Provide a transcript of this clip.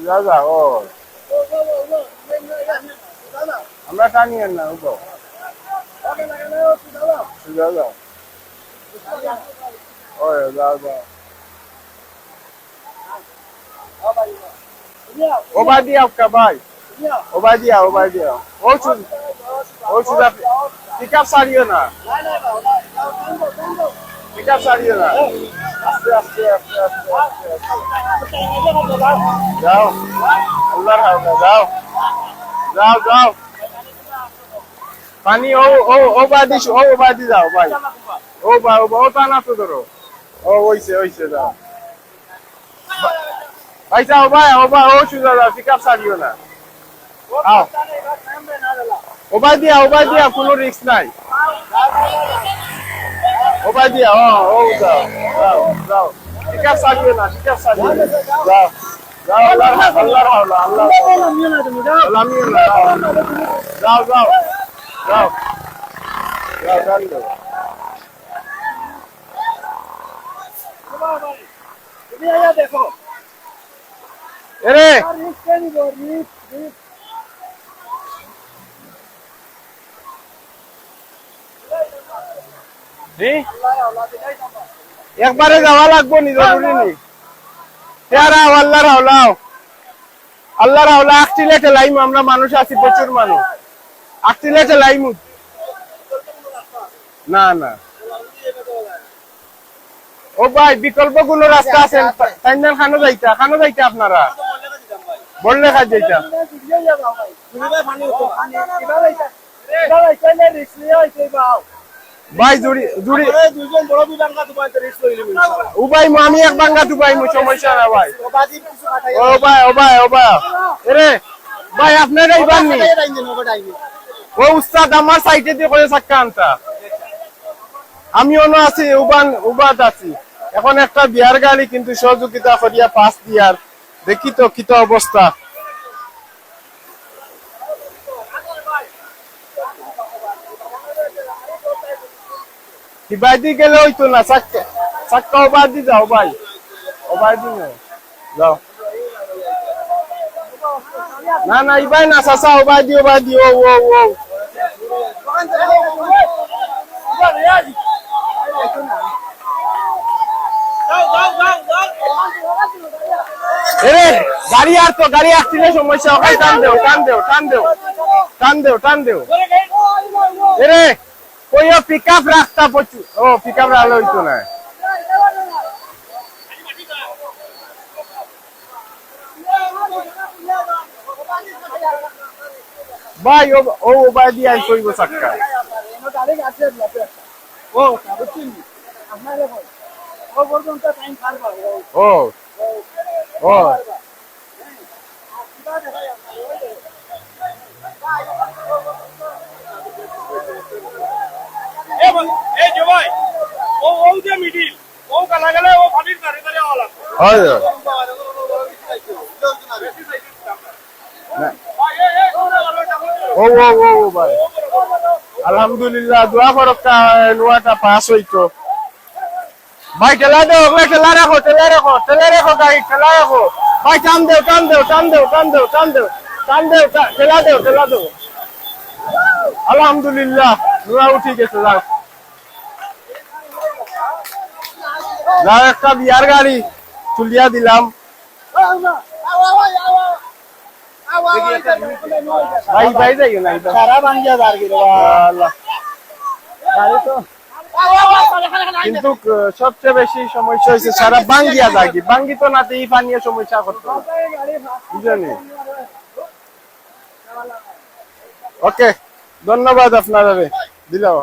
দাদা ও আমরা টানিয়েন না উঠো দাদা ও দাদা Obadia आपका भाई Obadia वो चुदा पिकअप सारियो ना पिकअप सारियो ना आस्ते जाओ अल्लाह जाओ पानी ओबादी जाओ भाई ओ ताना तो करो ओ वैसे जाओ भाई साहब ओ चुदा पिकअप सारियो ना आओ ओबादिया কোনো রিস্ক নাই ওবাদিয়া ও যাও পিকআপ সারিও না যাও আল্লাহ যাও তুমি আয়া দেখো এরে একবারে যাওয়া লাগবো নি জরুরি নেই আল্লাহ রাওলা আখটিলেটে লাইম আমরা মানুষ আছি প্রচুর মানুষ আখটিলেটে লাইম না ও ভাই বিকল্প কোনো রাস্তা আছে তাইনান খানো যাইতা আপনারা বললে খাই যাইতা ভাই জুড়ি দুইজন বড় বিবাঙ্গা দুবাই তো রিস্ক লইলে উবাই আমি এক বাঙ্গা দুবাই মু সমস্যা না ভাই ও ভাই এরে ভাই আপনারাই বাননি ও উস্তাদ আমার সাইটে দিয়ে করে সাক্কা আনতা আমিও না আছি উবাদ আছি এখন একটা বিয়ার গাড়ি কিন্তু সহযোগিতা করিয়া পাস দিয়ার দেখি তো কি তো অবস্থা বাদি গেলে হইতো না চাক্কা ওবাদি যাও ভাই ওবাদি যাও না ইবাই না চাচা ওবাদি ও গাড়ি আসলে সমস্যা হয় টান দেও এরে कोई पिकअप रास्ता पचू ओ पिकअप रालो इतो ना भाई ओ बादी आई कोई वो सकता ओ কাবুচিন আপনারে কই ও পর্যন্ত টাইম পারবা ও ए जो भाई ओ जे मिडिल ओ काला गले ओ फाटिर करे वाला হয় ও ভাই আলহামদুলিল্লাহ দোয়া করো নোয়াটা পাস হইতো ভাই ঠেলা রাখো গাড়ি ঠেলা রাখো ভাই টান দেও ঠেলা দেও আলহামদুলিল্লাহ নোয়া উঠে গেছে যাও একটা বিয়ার গাড়ি তুলিয়া দিলাম ভাই যাইও না সারা বাঙ্গিয়া দাঁড় গিয়ে গাড়ি তো কিন্তু সবচেয়ে বেশি সমস্যা হয়েছে সারা বাঙ্গিয়া দাগি বাঙ্গি তো নাতে এই পানিয়ে সমস্যা করতে বুঝলেন ওকে ধন্যবাদ আপনারা দিলাম